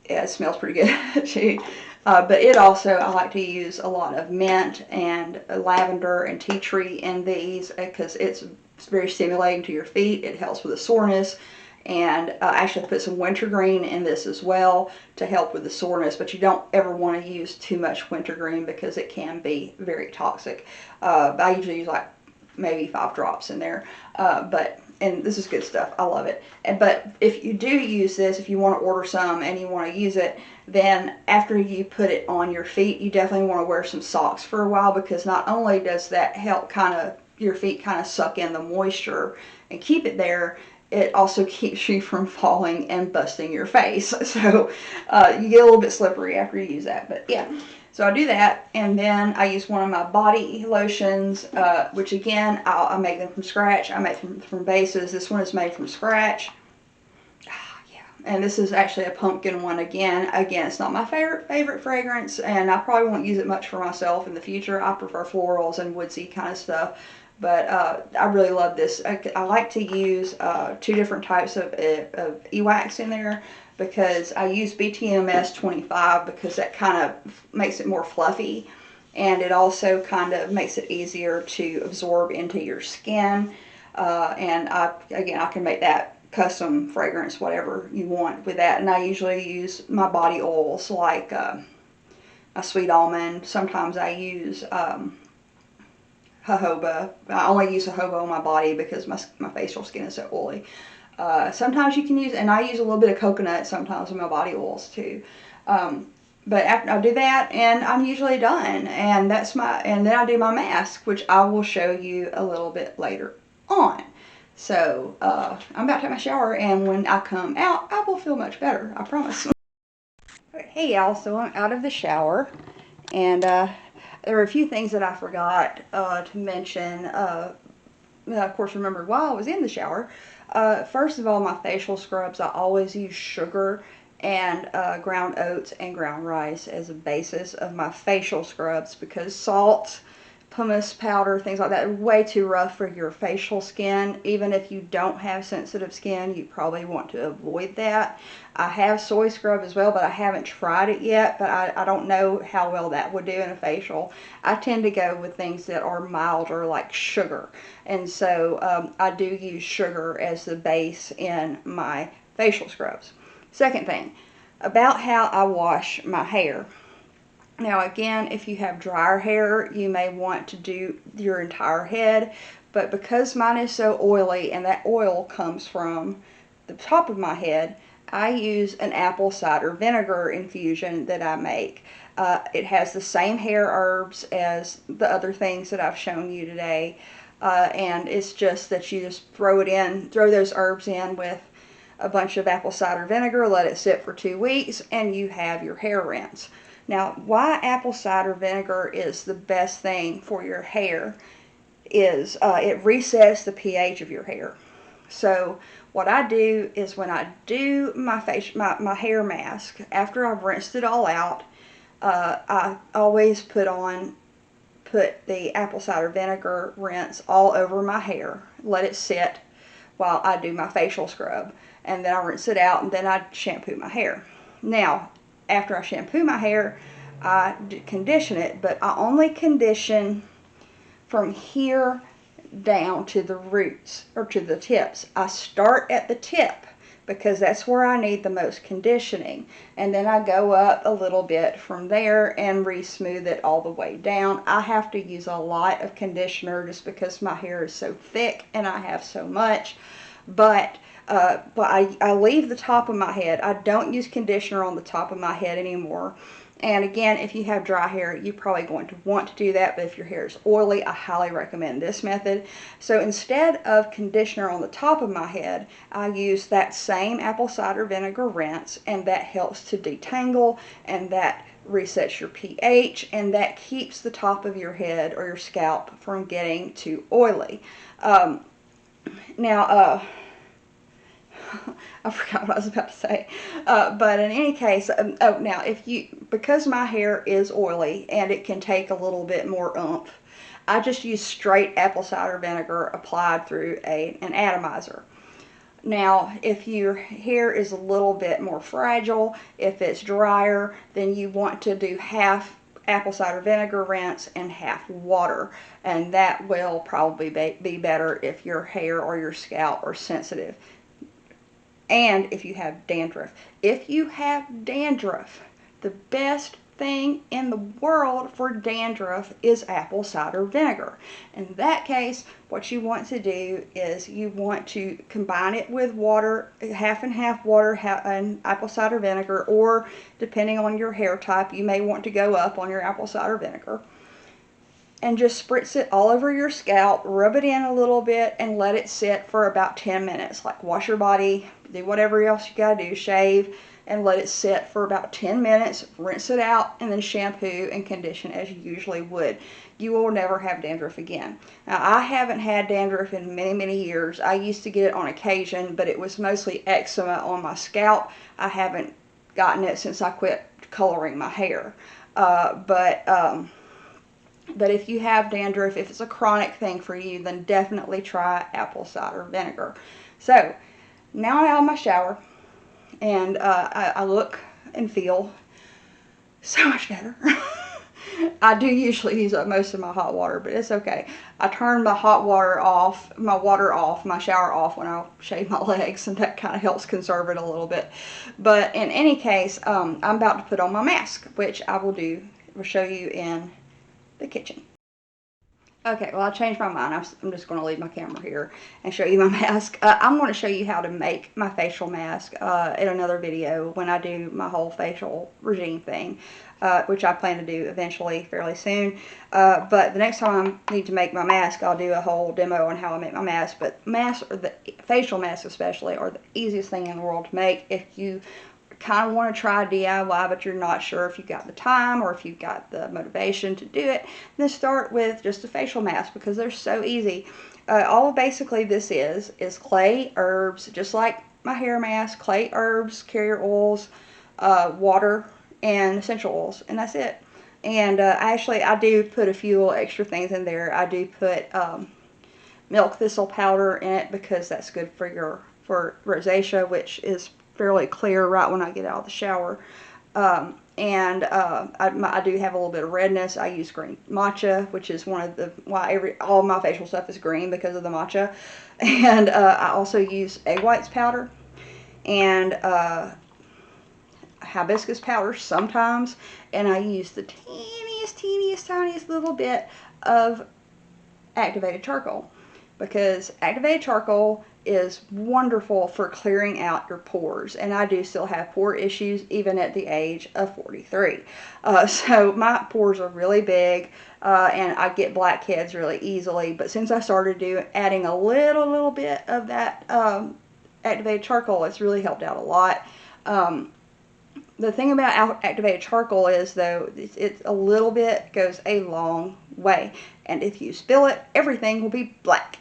it smells pretty good too. But it also, I like to use a lot of mint and lavender and tea tree in these because it's very stimulating to your feet. It helps with the soreness, and I actually put some wintergreen in this as well to help with the soreness, but you don't ever want to use too much wintergreen because it can be very toxic. I usually use like maybe 5 drops in there, and this is good stuff. I love it. But if you do use this, if you want to order some and you want to use it, then after you put it on your feet, you definitely want to wear some socks for a while, because not only does that help your feet kind of suck in the moisture and keep it there, it also keeps you from falling and busting your face. So you get a little bit slippery after you use that. But yeah, so I do that, and then I use one of my body lotions, which again, I make them from scratch. I make them from bases. This one is made from scratch. And this is actually a pumpkin one again. Again, it's not my favorite fragrance, and I probably won't use it much for myself in the future. I prefer florals and woodsy kind of stuff. But I really love this. I like to use 2 different types of e-wax in there, because I use BTMS 25 because that kind of makes it more fluffy, and it also kind of makes it easier to absorb into your skin. And I can make that custom fragrance, whatever you want with that. And I usually use my body oils like a sweet almond. Sometimes I use jojoba. I only use jojoba on my body because my facial skin is so oily. Sometimes you can use, and I use a little bit of coconut sometimes in my body oils too. But after I do that, and I'm usually done, and then I do my mask, which I will show you a little bit later on. So I'm about to take my shower, and when I come out, I will feel much better, I promise. Hey y'all, so I'm out of the shower, and there are a few things that I forgot to mention. Of course, remembered while I was in the shower. First of all, my facial scrubs, I always use sugar and ground oats and ground rice as a basis of my facial scrubs, because salt, pumice powder, things like that are way too rough for your facial skin. Even if you don't have sensitive skin, you probably want to avoid that. I have soy scrub as well, but I haven't tried it yet, but I don't know how well that would do in a facial. I tend to go with things that are milder, like sugar, and so I do use sugar as the base in my facial scrubs. Second thing, about how I wash my hair. Now again, if you have drier hair, you may want to do your entire head, but because mine is so oily and that oil comes from the top of my head, I use an apple cider vinegar infusion that I make. It has the same hair herbs as the other things that I've shown you today, and it's just that you just throw those herbs in with a bunch of apple cider vinegar, let it sit for 2 weeks, and you have your hair rinse. Now, why apple cider vinegar is the best thing for your hair is it resets the pH of your hair. So what I do is when I do my hair mask, after I've rinsed it all out, I always put the apple cider vinegar rinse all over my hair, let it sit while I do my facial scrub, and then I rinse it out, and then I shampoo my hair. Now, after I shampoo my hair, I condition it, but I only condition from here down to the roots, or to the tips. I start at the tip because that's where I need the most conditioning, and then I go up a little bit from there and re-smooth it all the way down. I have to use a lot of conditioner just because my hair is so thick and I have so much, but I leave the top of my head. I don't use conditioner on the top of my head anymore. And again, if you have dry hair, you're probably going to want to do that, but if your hair is oily, I highly recommend this method. So instead of conditioner on the top of my head, I use that same apple cider vinegar rinse, and that helps to detangle, and that resets your pH, and that keeps the top of your head or your scalp from getting too oily. I forgot what I was about to say. But in any case, now because my hair is oily and it can take a little bit more oomph, I just use straight apple cider vinegar applied through an atomizer. Now, if your hair is a little bit more fragile, if it's drier, then you want to do half apple cider vinegar rinse and half water, and that will probably be better if your hair or your scalp are sensitive. And if you have dandruff. If you have dandruff, the best thing in the world for dandruff is apple cider vinegar. In that case, what you want to do is you want to combine it with water, half and half water and apple cider vinegar, or depending on your hair type, you may want to go up on your apple cider vinegar. And just spritz it all over your scalp, rub it in a little bit, and let it sit for about 10 minutes. Like, wash your body, do whatever else you gotta do, shave, and let it sit for about 10 minutes, rinse it out, and then shampoo and condition as you usually would. You will never have dandruff again. Now, I haven't had dandruff in many, many years. I used to get it on occasion, but it was mostly eczema on my scalp. I haven't gotten it since I quit coloring my hair. But if you have dandruff, if it's a chronic thing for you, then definitely try apple cider vinegar. So, now I'm out of my shower. and I look and feel so much better. I do usually use up most of my hot water, but it's okay. I turn my hot water off, my shower off when I shave my legs, and that kind of helps conserve it a little bit. But in any case, I'm about to put on my mask, which I will show you in the kitchen. Okay, well, I changed my mind. I'm just going to leave my camera here and show you my mask. I'm going to show you how to make my facial mask in another video when I do my whole facial regime thing, which I plan to do eventually fairly soon. But the next time I need to make my mask, I'll do a whole demo on how I make my mask. But masks, or the facial masks especially, are the easiest thing in the world to make if you kind of want to try DIY, but you're not sure if you got the time or if you've got the motivation to do it, then start with just a facial mask, because they're so easy. All basically this is clay, herbs, just like my hair mask, clay, herbs, carrier oils, water, and essential oils, and that's it. And actually, I do put a few little extra things in there. I do put milk thistle powder in it, because that's good for rosacea, which is fairly clear right when I get out of the shower. I do have a little bit of redness. I use green matcha, which is one of the all my facial stuff is green because of the matcha. And I also use egg whites powder and hibiscus powder sometimes, and I use the tiniest little bit of activated charcoal, because activated charcoal is wonderful for clearing out your pores, and I do still have pore issues even at the age of 43. So my pores are really big, and I get blackheads really easily, but since I started adding a little bit of that activated charcoal, it's really helped out a lot. The thing about activated charcoal is, though, it's a little bit goes a long way, and if you spill it, everything will be black.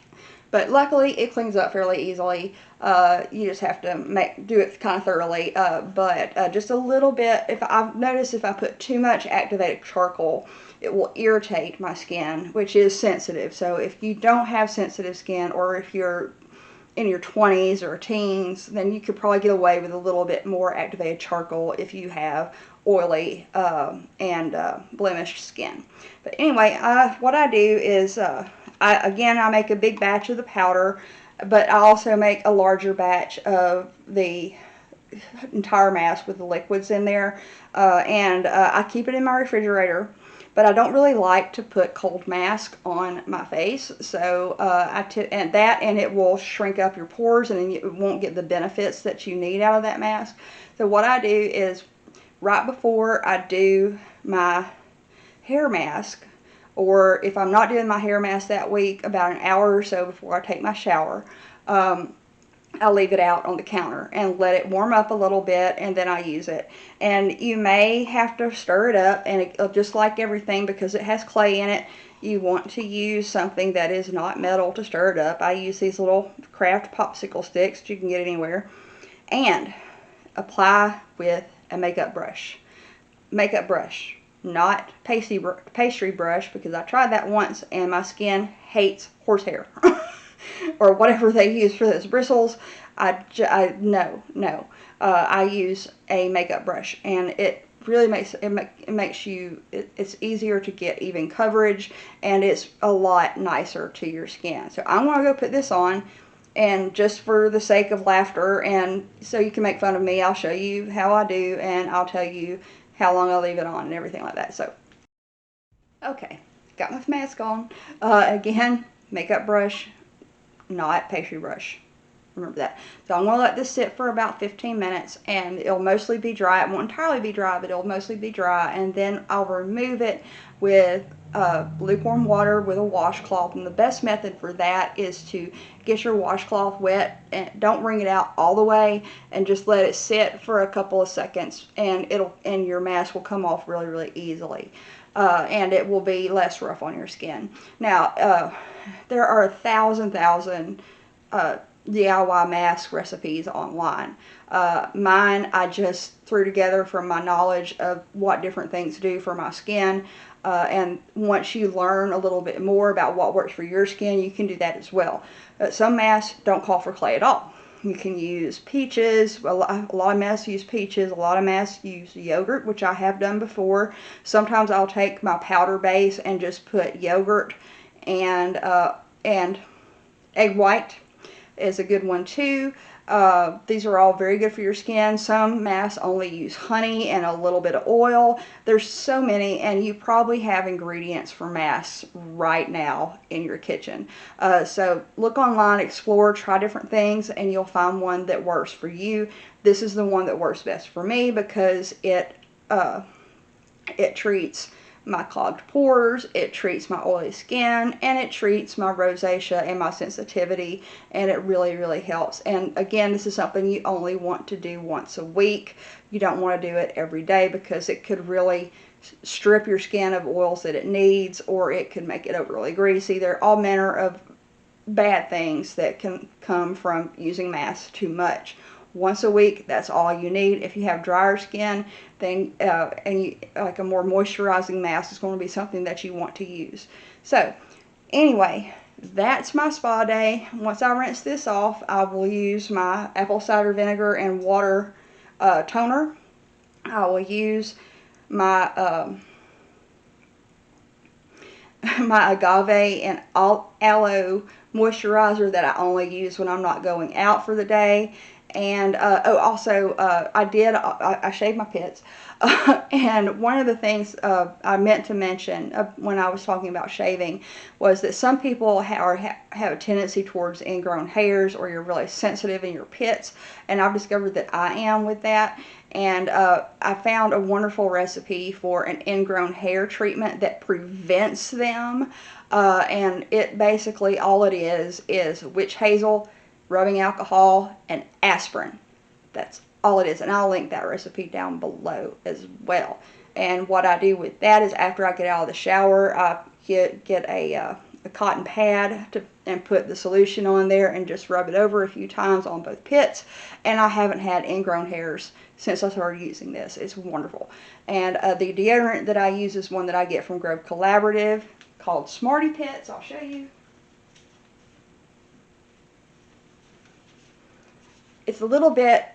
But luckily, it cleans up fairly easily. You just have to do it kind of thoroughly. But just a little bit. I've noticed if I put too much activated charcoal, it will irritate my skin, which is sensitive. So if you don't have sensitive skin, or if you're in your 20s or teens, then you could probably get away with a little bit more activated charcoal if you have oily and blemished skin. But anyway, what I do is I make a big batch of the powder, but I also make a larger batch of the entire mask with the liquids in there, and I keep it in my refrigerator. But I don't really like to put cold mask on my face, so and it will shrink up your pores, and then you won't get the benefits that you need out of that mask. So what I do is, right before I do my hair mask, or if I'm not doing my hair mask that week, about an hour or so before I take my shower, I'll leave it out on the counter and let it warm up a little bit, and then I use it. And you may have to stir it up, and just like everything, because it has clay in it, you want to use something that is not metal to stir it up. I use these little craft popsicle sticks that you can get anywhere, and apply with a makeup brush. Makeup brush, not pastry brush, because I tried that once and my skin hates horsehair. Or whatever they use for those bristles. No. I use a makeup brush, and it really makes it's easier to get even coverage, and it's a lot nicer to your skin. So I'm gonna go put this on, and just for the sake of laughter, and so you can make fun of me, I'll show you how I do, and I'll tell you how long I'll leave it on and everything like that. So, okay, got my mask on. Again, makeup brush, not pastry brush. Remember that. So I'm going to let this sit for about 15 minutes, and it'll mostly be dry. It won't entirely be dry, but it'll mostly be dry, and then I'll remove it with lukewarm water with a washcloth. And the best method for that is to get your washcloth wet, and don't wring it out all the way, and just let it sit for a couple of seconds, and your mask will come off really easily. And it will be less rough on your skin. Now, there are 1,000 DIY mask recipes online. Mine I just threw together from my knowledge of what different things do for my skin. And once you learn a little bit more about what works for your skin, you can do that as well. Some masks don't call for clay at all. You can use peaches. A lot of masks use peaches. A lot of masks use yogurt, which I have done before. Sometimes I'll take my powder base and just put yogurt and egg white is a good one too. These are all very good for your skin. Some masks only use honey and a little bit of oil. There's so many, and you probably have ingredients for masks right now in your kitchen. So look online, explore, try different things, and you'll find one that works for you. This is the one that works best for me because it treats my clogged pores, it treats my oily skin, and it treats my rosacea and my sensitivity, and it really, really helps. And again, this is something you only want to do once a week. You don't want to do it every day because it could really strip your skin of oils that it needs, or it could make it overly greasy. There are all manner of bad things that can come from using masks too much. Once a week, that's all you need. If you have drier skin, then like a more moisturizing mask is going to be something that you want to use. So anyway, that's my spa day. Once I rinse this off, I will use my apple cider vinegar and water toner. I will use my my agave and aloe moisturizer that I only use when I'm not going out for the day. And I shaved my pits. And one of the things I meant to mention when I was talking about shaving was that some people have a tendency towards ingrown hairs, or you're really sensitive in your pits, and I've discovered that I am with that. And I found a wonderful recipe for an ingrown hair treatment that prevents them. And it basically, all it is witch hazel, rubbing alcohol, and aspirin. That's all it is. And I'll link that recipe down below as well. And what I do with that is after I get out of the shower, I get a cotton pad and put the solution on there and just rub it over a few times on both pits. And I haven't had ingrown hairs since I started using this. It's wonderful. And the deodorant that I use is one that I get from Grove Collaborative called Smarty Pits. I'll show you. It's a little bit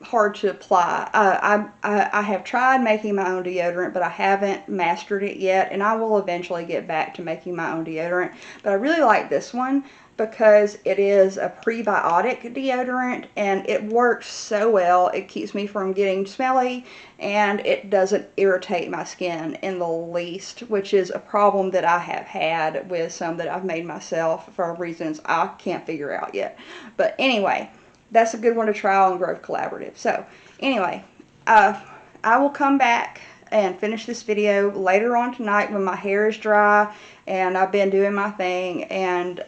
hard to apply. I have tried making my own deodorant, but I haven't mastered it yet, and I will eventually get back to making my own deodorant. But I really like this one because it is a prebiotic deodorant, and it works so well. It keeps me from getting smelly, and it doesn't irritate my skin in the least, which is a problem that I have had with some that I've made myself for reasons I can't figure out yet. But anyway, that's a good one to try on Grove Collaborative. So anyway, I will come back and finish this video later on tonight when my hair is dry and I've been doing my thing. And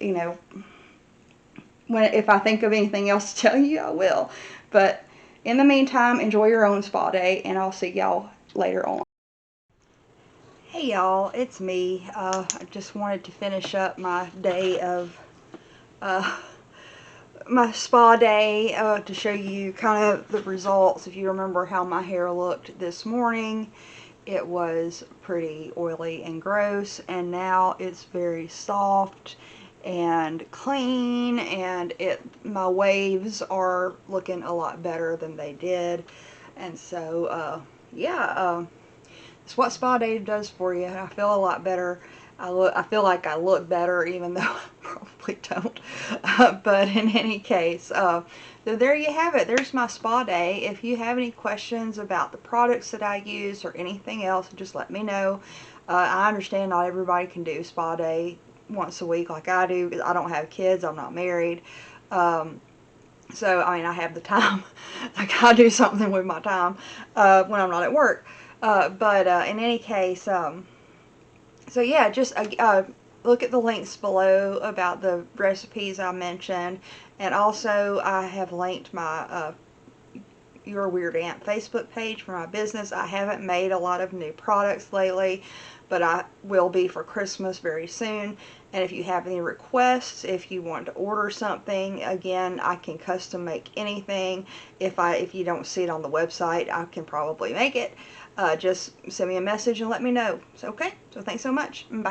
you know, if I think of anything else to tell you, I will. But in the meantime, enjoy your own spa day, and I'll see y'all later on. Hey y'all, it's me. I just wanted to finish up my day of my spa day to show you kind of the results. If you remember how my hair looked this morning, it was pretty oily and gross, and now it's very soft and clean, and my waves are looking a lot better than they did. And so yeah, it's what spa day does for you. I feel a lot better. I feel like I look better, even though I probably don't. But in any case, so there you have it. There's my spa day. If you have any questions about the products that I use or anything else, just let me know. I understand not everybody can do spa day once a week like I do. I don't have kids. I'm not married. So, I mean, I have the time. Like, I do something with my time when I'm not at work. But in any case, so yeah, just look at the links below about the recipes I mentioned. And also, I have linked my Your Weird Aunt Facebook page for my business. I haven't made a lot of new products lately, but I will be for Christmas very soon. And if you have any requests, if you want to order something, again, I can custom make anything. If you don't see it on the website, I can probably make it. Just send me a message and let me know. So, okay, so thanks so much. Bye.